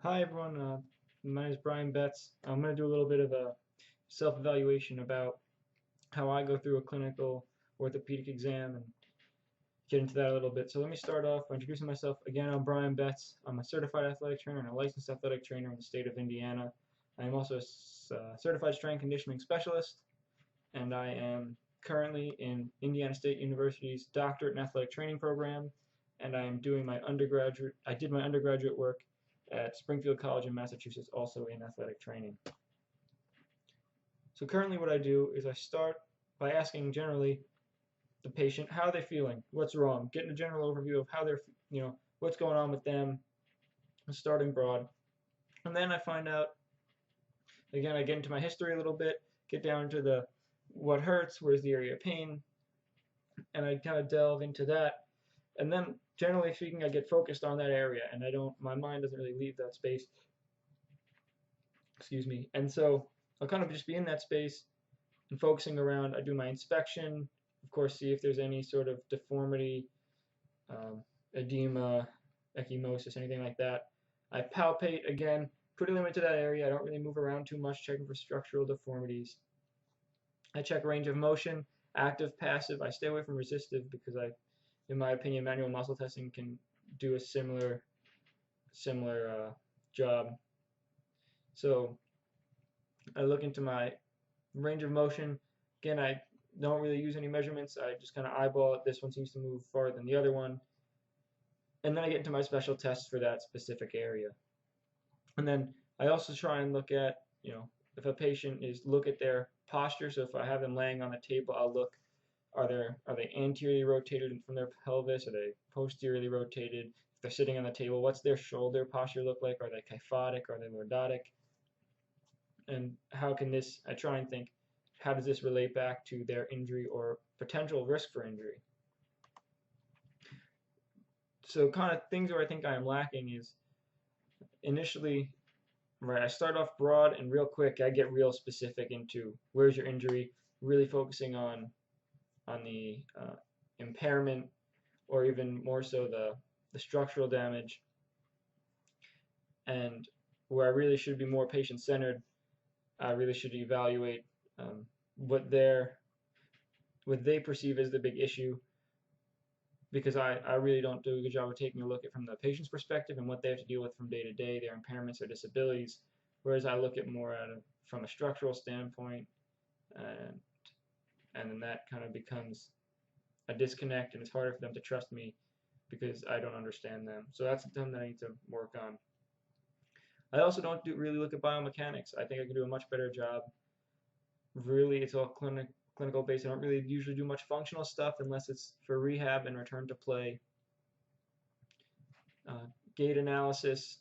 Hi everyone, my name is Brian Betts. I'm going to do a little bit of a self-evaluation about how I go through a clinical orthopedic exam and get into that a little bit. So let me start off by introducing myself. Again, I'm Brian Betts. I'm a certified athletic trainer and a licensed athletic trainer in the state of Indiana. I am also a certified strength conditioning specialist, and I am currently in Indiana State University's doctorate in athletic training program, and I am doing I did my undergraduate work at Springfield College in Massachusetts, also in athletic training. So currently what I do is I start by asking generally the patient how they're feeling, what's wrong, getting a general overview of how they're, what's going on with them, starting broad. And then I find out, again, I get into my history a little bit, get down to the what hurts, where's the area of pain, and I kind of delve into that. And then, generally speaking, I get focused on that area, and my mind doesn't really leave that space. Excuse me. And so I'll kind of just be in that space and focusing around. I do my inspection, of course, see if there's any sort of deformity, um, edema, ecchymosis, anything like that. I palpate again, pretty limited to that area. I don't really move around too much, checking for structural deformities. I check range of motion, active, passive. I stay away from resistive because in my opinion, manual muscle testing can do a similar job. So I look into my range of motion. Again, I don't really use any measurements. I just kind of eyeball it. This one seems to move farther than the other one. And then I get into my special tests for that specific area. And then I also try and look at, if a patient look at their posture. So if I have them laying on the table, I'll look, are they anteriorly rotated from their pelvis? Are they posteriorly rotated? If they're sitting on the table, what's their shoulder posture look like? Are they kyphotic? Are they lordotic? And I try and think, how does this relate back to their injury or potential risk for injury? So kind of things where I think I am lacking is initially, right, I start off broad and real quick I get real specific into where's your injury, really focusing on the impairment or even more so the structural damage, and where I really should be more patient-centered. I really should evaluate um, what they perceive as the big issue, because I really don't do a good job of taking a look at from the patient's perspective and what they have to deal with from day to day, their impairments or disabilities, whereas I look at more from a structural standpoint, and then that kind of becomes a disconnect, and it's harder for them to trust me because I don't understand them. So that's something that I need to work on. I also don't really look at biomechanics. I think I could do a much better job. Really, it's all clinical based. I don't really usually do much functional stuff unless it's for rehab and return to play. Gait analysis,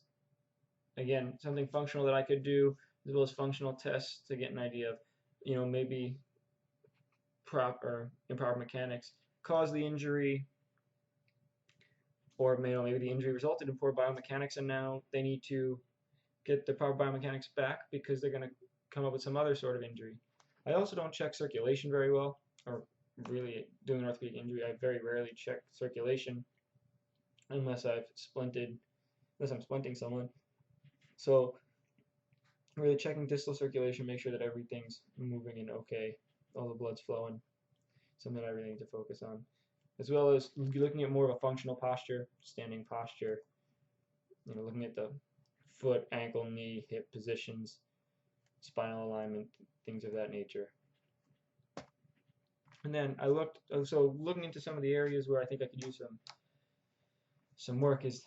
again, something functional that I could do, as well as functional tests to get an idea of, maybe proper improper mechanics caused the injury, or maybe the injury resulted in poor biomechanics, and now they need to get the proper biomechanics back because they're going to come up with some other sort of injury. I also don't check circulation very well, or really doing an orthopedic injury, I very rarely check circulation unless I'm splinting someone. So really checking distal circulation, make sure that everything's moving and okay, all the blood's flowing, something I really need to focus on. As well as looking at more of a functional posture, standing posture, looking at the foot, ankle, knee, hip positions, spinal alignment, things of that nature. And then looking into some of the areas where I think I could use some work is,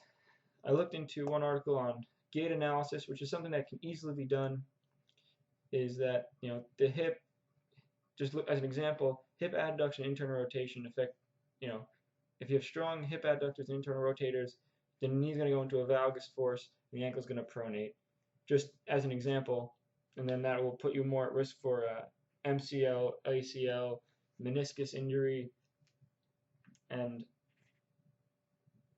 I looked into one article on gait analysis, which is something that can easily be done. Is that, the hip, just look as an example, hip adduction and internal rotation affect, if you have strong hip adductors and internal rotators, the knee's going to go into a valgus force, and the ankle's going to pronate. Just as an example, and then that will put you more at risk for MCL, ACL, meniscus injury, and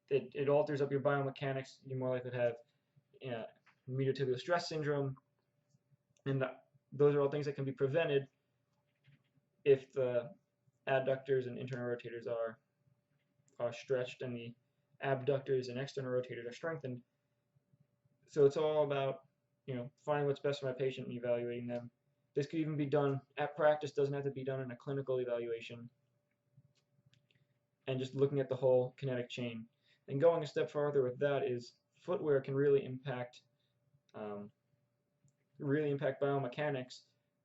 it alters up your biomechanics. You're more likely to have medial tibial stress syndrome, and those are all things that can be prevented if the adductors and internal rotators are stretched and the abductors and external rotators are strengthened. So it's all about, finding what's best for my patient and evaluating them. This could even be done at practice, doesn't have to be done in a clinical evaluation, and just looking at the whole kinetic chain. And going a step farther with that is footwear can um, really impact biomechanics,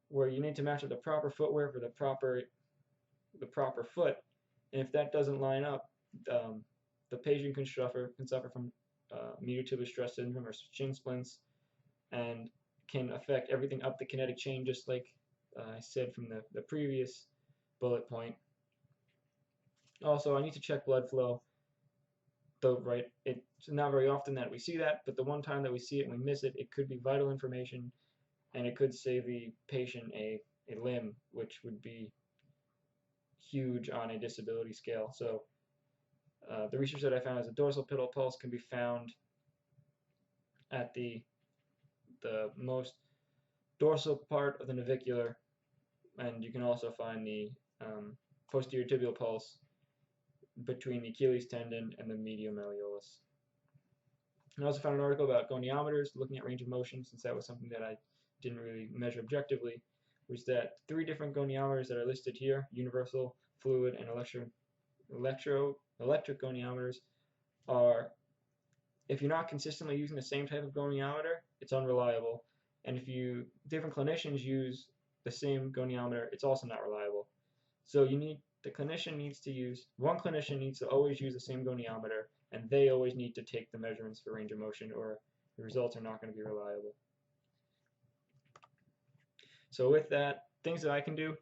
where you need to match up the proper footwear for the proper foot, and if that doesn't line up, the patient can suffer from medial tubular stress syndrome or shin splints, and can affect everything up the kinetic chain, just like I said from the previous bullet point. Also, I need to check blood flow. Though, right, it's not very often that we see that, but the one time that we see it and we miss it, it could be vital information, and it could save the patient a limb, which would be huge on a disability scale. So the research that I found is a dorsal pitot pulse can be found at the most dorsal part of the navicular, and you can also find the posterior tibial pulse between the Achilles tendon and the medial malleolus. I also found an article about goniometers, looking at range of motion, since that was something that I didn't really measure objectively, was that 3 different goniometers that are listed here, universal, fluid, and electric goniometers, are, if you're not consistently using the same type of goniometer, it's unreliable. And if different clinicians use the same goniometer, it's also not reliable. So one clinician needs to always use the same goniometer, and they always need to take the measurements for range of motion, or the results are not going to be reliable. So with that, things that I can do,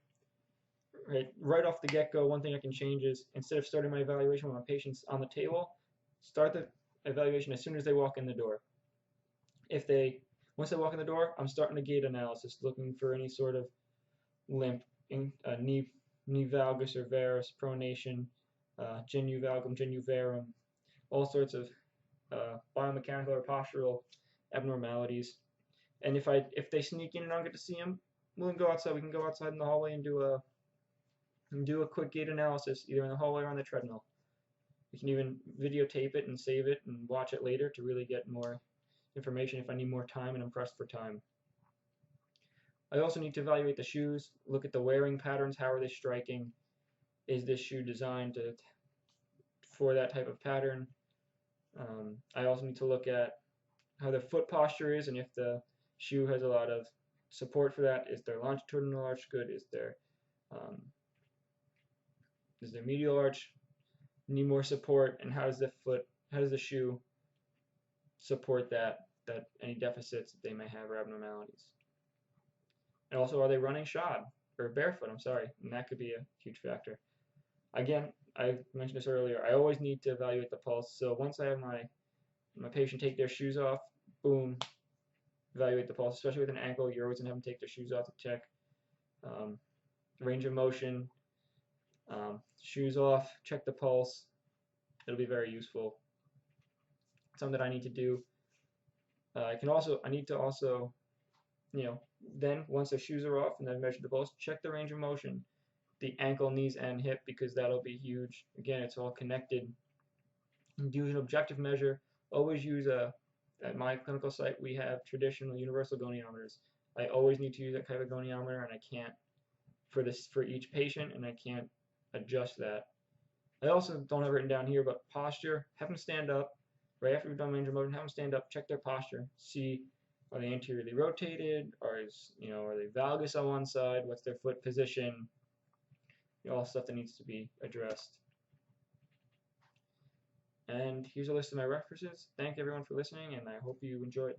right off the get-go, one thing I can change is, instead of starting my evaluation with my patients on the table, start the evaluation as soon as they walk in the door. Once they walk in the door, I'm starting a gait analysis, looking for any sort of limp, knee valgus or varus, pronation, genu valgum, genu varum, all sorts of biomechanical or postural abnormalities. And if they sneak in and I don't get to see them, we'll go outside. We can go outside in the hallway and do a quick gait analysis, either in the hallway or on the treadmill. We can even videotape it and save it and watch it later to really get more information if I need more time and I'm pressed for time. I also need to evaluate the shoes, look at the wearing patterns, how are they striking, is this shoe designed for that type of pattern. I also need to look at how their foot posture is, and if the shoe has a lot of support for that, is their longitudinal arch good, is their medial arch need more support, and how does the shoe support that any deficits that they may have or abnormalities. And also, are they running shod or barefoot? I'm sorry, and that could be a huge factor. Again, I mentioned this earlier, I always need to evaluate the pulse. So once I have my patient take their shoes off, boom, evaluate the pulse. Especially with an ankle, you're always going to have them take their shoes off to check range of motion, shoes off, check the pulse. It'll be very useful. Something that I need to do. I need to also, then once the shoes are off and I've measured the pulse, check the range of motion, the ankle, knees, and hip, because that'll be huge. Again, it's all connected. And use an objective measure. Always use at my clinical site, we have traditional universal goniometers. I always need to use that type of goniometer, and I can't for each patient, and I can't adjust that. I also don't have it written down here, but posture. Have them stand up right after we've done range of motion. Have them stand up, check their posture, see, are they anteriorly rotated, or are they valgus on one side? What's their foot position? All stuff that needs to be addressed. And here's a list of my references. Thank everyone for listening, and I hope you enjoyed.